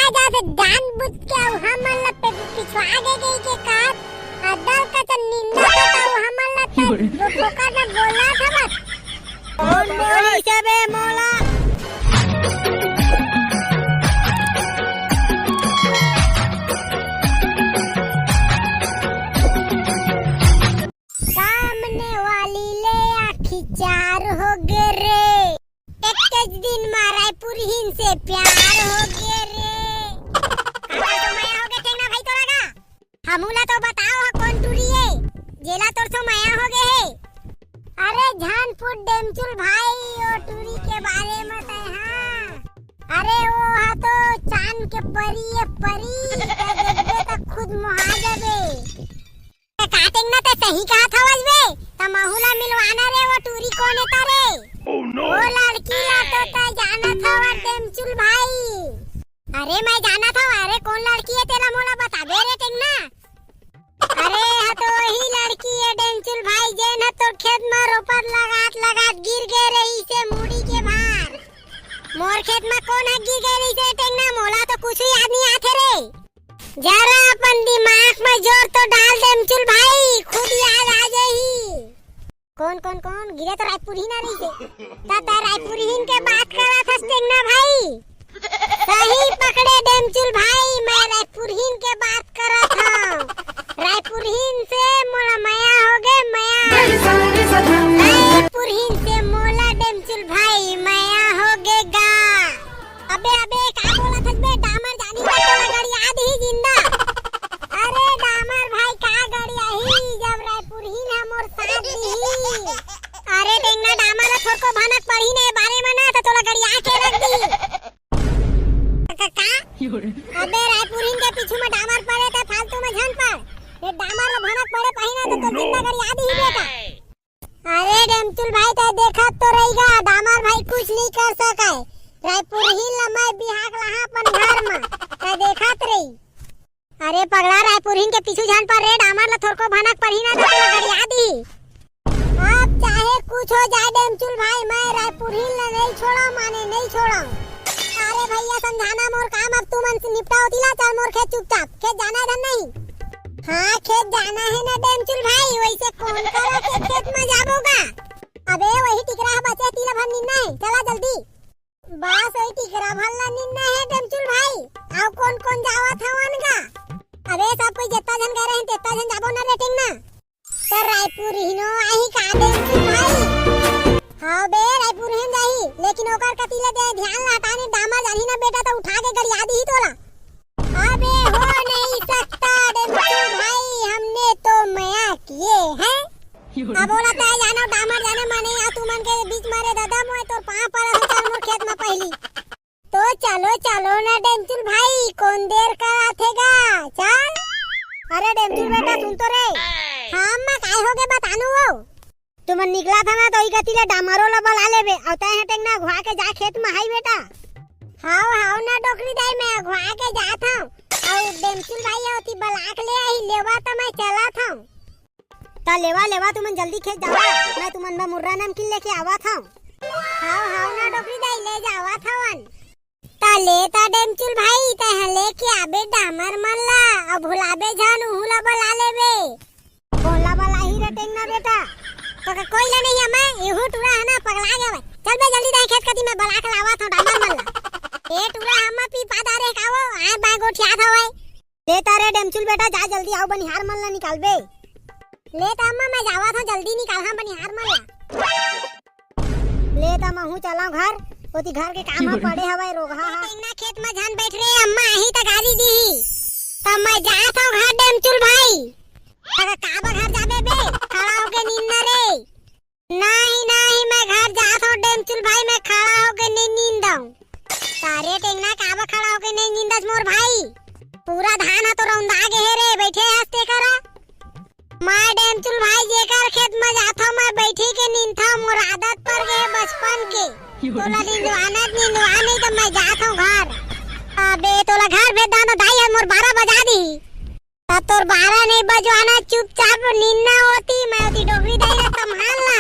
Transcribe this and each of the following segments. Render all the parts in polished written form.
वजह से जानबूझ के हमन ला पिछवा गई के कार अदल का तो निंदा तो हमन ला ठोकर ना बोला था बस कौन बोली सबे मोला सामने वाली ले आखी चार हो गए रे एक दिन रायपुर हिन से प्यार हो गए रे तो माया हो गए टेंगना भाई तोरा का हमूला तो बताओ कौन टूरी है जेला तोर तो माया हो गए है अरे झानपुर डेमचुल भाई ओ टूरी के बारे में ते हां अरे वो हा तो चांद के परी है परी देखबे तो खुद मोहा जाबे काटेंग ना ते सही कहा था वजबे त माहुला मिलवाना रे वो टूरी कौन है तारे Oh no! वो लड़की ला तो ता जाना था वो डेमचुल भाई अरे मैं जाना था अरे कौन लड़की है तेरा मोला बता दे रे टेंगना अरे हा तो वही लड़की है डेमचुल भाई जेन हा तो खेत में रोपत लगात गिर गए रही से मुड़ी के भार मोर खेत में कौन है गिर गई रही से टेंगना मोला तो कुछ ही याद नहीं आथे रे जरा अपन दिमाग में जोर तो डाल डेमचुल भाई खुद याद आ जाही कौन गिरे तो रायपुर ही ना रही से ता रायपुर ही के बात करा था टेंगना भाई सही पकड़े डेमचुल भाई मैं रायपुर ही के बात करा था रायपुर ही से मोला माया हो गए माया रायपुर ही से मोला डेमचुल भाई माया हो गए गा अबे का बोला था बे डामर जानी का तोला गाड़ी आधी ही जिंदा अरे डामर भाई का गाड़ी आई जब रायपुर ही ना मोर साथ दी अरे टेंगना डामर थोड़ को भनक पड़ी ने बारे में ना तो तोला गाड़ी आके रख दी का अबे रायपुर ही के पीछे में डामर पड़े तो फालतू में झन पर ये डामर ला भनक पड़े पहिना तो जिंदा गाड़ी आधी ही बेटा अरे डेमचुल भाई ते देखा तो रहेगा डामर भाई कुछ नहीं कर सका रायपुर ही लम्बा बिहाक लहा अपन घर में ते देखत रही अरे पगला रायपुर ही के पीछे जान पर रे डामर ला थोड़को भनक पड़ी ना तो गाड़ी आधी अब चाहे कुछ हो जाए डेमचुल भाई मैं रायपुर ही ला नहीं छोड़ा माने नहीं छोड़ा अरे भैया समझाना मोर काम अब तू मन से निपटाओ दिला चल मोर खेत चुपचाप खेत जाना है नहीं हां खेत जाना है ना डेमचुल भाई वैसे कौन करा के खेत में जाबोगा अबे वही टिकरा बचे तीला भर निन्ना है चला जल्दी बस वही टिकरा भरला निन्ना है डेमचुल भाई आओ कौन जावा था वनगा अबे सब कोई जितना जन कह रहे हैं तेता जन जाबो ना रेटिंग ना तो रायपुर ही नो आई का डेमचुल भाई हां बे रायपुर ही जाही लेकिन ओकर कतिले दे ध्यान हटाने डामर जानी ना बेटा तो उठा के गड़िया दी ही तोला अबे हो नहीं सकता डेमचुल भाई हमने तो माया किए हैं अब बोला था जानो डामर जाने माने आ तू मन के बीच मारे दादा मोए तो पा पर चल मोर खेत में पहली तो चलो ना डेमचुल भाई कौन देर करा थेगा चल अरे डेमचुल बेटा सुन तो रे हां मैं काय हो गए बतानु वो तुम निकला था ना तो ई गतिले डामरो ला बला लेबे औता है टेंगना घुआ के जा खेत में हाई बेटा हां ना डोकरी दाई मैं घुआ के जात हूं और डेमचुल भाई होती बलाक ले आई लेवा तो मैं चला था ता लेवा तुमन जल्दी खेत जावा मैं तुमन में मुर्रा नाम किल लेके आवा था हां ना डोकरी दाई ले जावा था वन ता लेता डेमचुल भाई ता लेके आबे डामर मल्ला अब भुलाबे जान उहुला बला लेबे बोला बला ही रटेंग ना बेटा तो कोई ले नहीं है मैं एहू टुरा है ना पगला गए चल बे जल्दी दाई खेत कती में बला के लावा था डामर मल्ला ए टुरा हम पी पादा रे खाओ आ बा गोठिया था ओए ले तारे डेमचुल बेटा जा जल्दी आओ बनिहार मल्ला निकाल बे ले ता अम्मा मैं जावा था जल्दी निकाल हां बनिहार मल्ला ले ता महू चला घर ओती घर के काम में पड़े हवे रोगा हां इन्ना खेत में जान बैठ रे अम्मा आही त गाली दी तब मैं जात हूं घर डेमचुल भाई अगर काबा घर जाबे बे खड़ा होके नींद ना रे नहीं मैं घर जात हूं डेमचुल भाई मैं खड़ा होके नहीं नींदऊं सारे टेंगना काबा खड़ा होके नहीं नींदस मोर भाई पूरा धान है तो रौंदा गे रे बैठे हंसते करा मैं डेमचुल भाई जेकर खेत में जात हूं मैं बैठी के नींद था मोर आदत पर गए बचपन के तोला नींदवाना नहीं तो मैं जात हूं घर अबे तोला घर भेज दानो दाई मोर 12 बजा दी तब तोर 12 नहीं बजवाना चुपचाप नींद ना होती मैं होती डोगरी दाई ने संभालना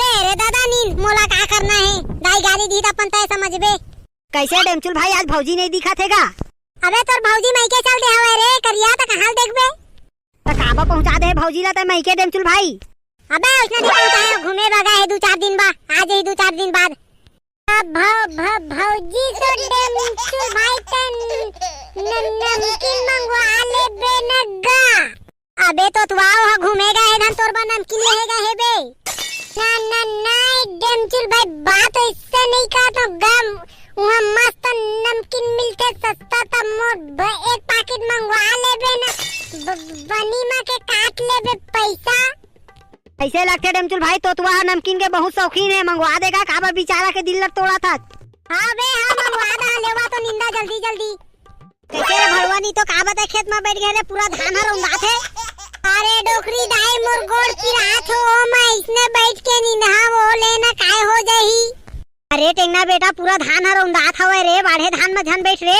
ले रे दादा नींद मोला का करना है दाई गाली दी अपन तय समझ बे कैसे डेमचुल भाई आज भौजी नहीं दिखा थेगा? अबे तोर भौजी मायके चल दे हवे रे करिया त कहां देखबे? त काबा पहुंचा दे भौजी ला त मायके डेमचुल भाई। अबे उसने नहीं पहुंचाया, घूमे भगा है 2-4 दिन बाद, आज ही 2-4 दिन बाद। भौजी तो डेमचुल भाई तन नमकीन मंगवा ले बे नग्गा। अबे तो तू आओ घूमेगा है धन तोर बा नमकीन लेगा है बे। ना डेमचुल भाई बात इससे नहीं का तो गम वहाँ मस्त नमकीन मिलते सस्ता त मोर एक पैकेट मंगवा ले बे ना बनीमा के काट ले बे पैसा। ऐसे लगते डेमचुल भाई तो तुआ नमकीन के बहुत शौकीन है, मंगवा देगा काबा बेचारा के दिल तोड़ा था। हाँ बे हाँ मंगवा दा लेवा तो निंदा जल्दी जल्दी। कैसे रे भड़वानी तो काबा ते खेत में बैठ गए पूरा धान रौंदा थे। अरे डोकरी दाई मोर गोड़ पिरात हो मैं इसने बैठ के निंदा वो लेना काय हो जाही। अरे टेंगना बेटा पूरा धान रौंदा हवे रे, बाढ़े धान में झन बैठ रे।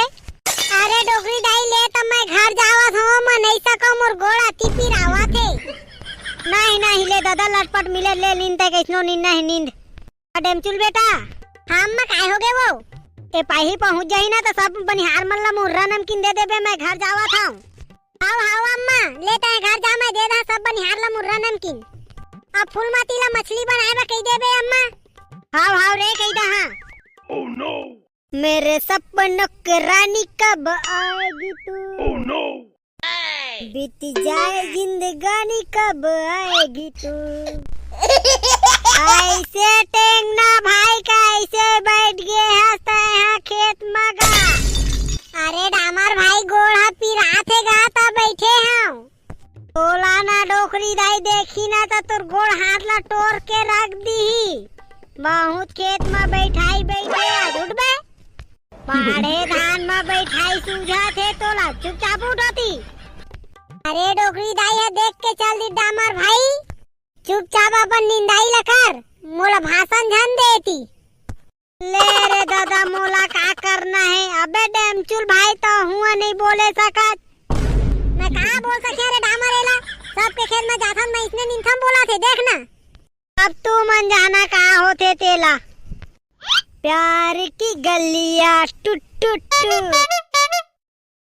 अरे डोकरी दाई ले त मैं घर जावत हूं, मैं नहीं सको मोर गोड़ अति पिरावत है। नहीं ले दादा लटपट मिले ले नींद तक कैसनो नींद नहीं नींद। डेमचुल बेटा हम में काय हो गए वो ए पाही पहुंच जाही ना तो सब बनिहार मन ला मुर्रा नमकीन दे देबे, मैं घर जावत हूं। हां अम्मा लेता है घर जा मैं दे दा सब बनिहार ला मुर्रा नमकीन। अब फूलमती ला मछली बनाए बा कह देबे अम्मा। हां रे कह दा हां। ओह नो मेरे सपनों की रानी कब आएगी तू? ओह नो बीत जाए जिंदगानी कब आएगी तू? ऐसे टेंगना भाई का ऐसे बैठ गए हंसते हैं खेत मगा। अरे डामर भाई गोड़ा पिरात है गा ता बैठे हैं। बोला ना डोकरी दाई देखी ना तो तोर गोड़ हाथ ला तोड़ के रख दी। बहुत खेत में बैठाई बैठे आज उठबे बाढ़े धान में बैठाई सूझा थे तो ला चुपचाप उठती। अरे डोकरी दाई है देख के चल दी डामर भाई, चुपचाप अपन निंदाई लकर मोला भाषण झन देती। ले रे दादा मोला का करना है? अबे डेमचुल भाई तो हुआ नहीं बोले सकत। मैं कहाँ बोल सके रे डामर एला, सबके खेत में जाथन मैं इसने निंथम बोला थे देखना। अब तू मन जाना का होते तेला प्यार की गलियां टूट टूट।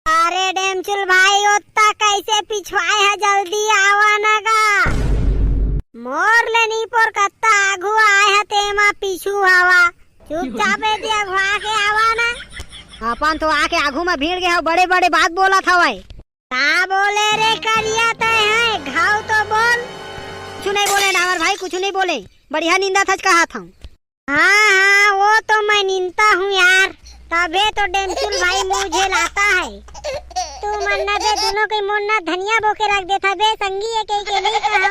अरे डेमचुल भाई ओत्ता कैसे पिछवाए है, जल्दी आवा ना गा। मोर ले नहीं पर कत्ता आगू आए है तेमा पीछू हवा, चुपचाप दिया घुआ के आवा ना। अपन तो आके आगू में भीड़ गए बड़े बड़े बात बोला था भाई। का बोले रे करिया तय है घाव तो बोल। कुछ नहीं बोले डामर भाई कुछ नहीं बोले, बढ़िया निंदा था कहा था। हाँ वो तो मैं निंदा हूँ यार, तबे तो डेमचुल भाई मुझे लाता है। तू मन्ना दे दोनों के मुन्ना धनिया बोके रख देता बे संगी है के नहीं कहा।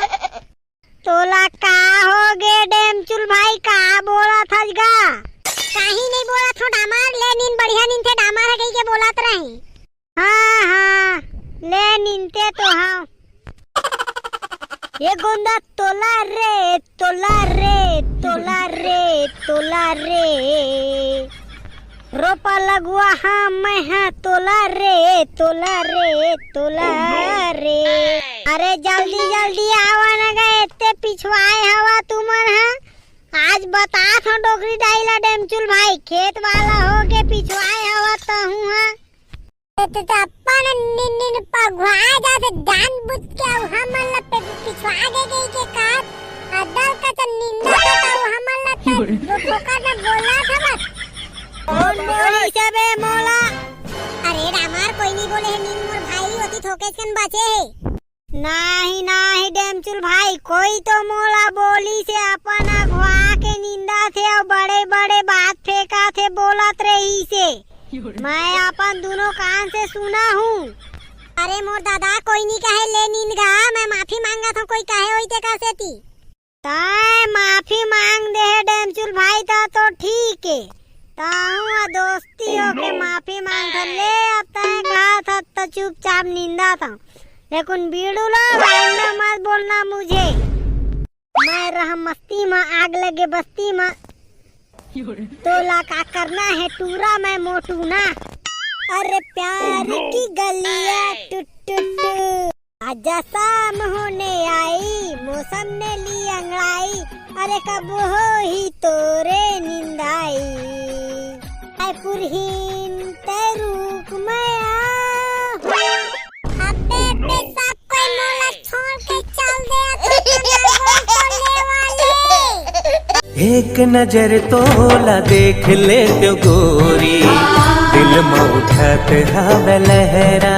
तोला का हो गे डेमचुल भाई का बोला था गा? काहे नहीं बोला था डामर, ले नींद बढ़िया नींद थे डामर है कहीं के बोलत रहे। हाँ ले नींदते तो हाँ। ये गोंदा तोला रे तोला रे तोला रे तोला रे रोपा लगुआ हाँ मैं हाँ तोला रे तोला रे तोला रे। अरे जल्दी जल्दी आवा ना गए इतने पिछवाए हवा तुमन हाँ। आज बता था डोकरी डाइला डेमचुल भाई खेत वाला हो के पिछवाए हवा तो हूँ हाँ। तो अपन निन पगवा जाते जान बुझ के हमन ला पिछवा गए के काट अदल का तो निंदा तो हमन ला तो ठोकर ना बोला था बस। कौन बोली सबे मोला? अरे रामार कोई नहीं बोले है नींद मोर भाई होती ठोके कन बचे है। नहीं डेमचुल भाई कोई तो मोला बोली से अपन अगवा के निंदा थे और बड़े बड़े बात फेंका थे बोलत रही से मैं अपन दोनों कान से सुना हूँ। अरे मोर दादा कोई नहीं कहे ले नींद गा, मैं माफी मांगा था कोई कहे होई ते कैसे थी। ताए माफी मांग दे है डेमचुल भाई तो ठीक है, ताऊ दोस्ती हो के माफी मांग था। ले अब तय कहा था तो चुपचाप निंदा था, लेकिन बीड़ू लो भाईना मत बोलना मुझे। मैं रहा मस्ती में आग लगे बस्ती में तोला का करना है टूरा मैं मोटू ना। अरे प्यार की गलियां टूट टूट आजा शाम होने आई मौसम ने ली अंगड़ाई। अरे कब हो ही तोरे निंदाई पुरहीन तेरूक माया। अबे बे सब कोई मोला छोड़ के चल दे तो ले वाले। एक नजर तोला देख ले तो गोरी, दिल में उठत हवे लहरा।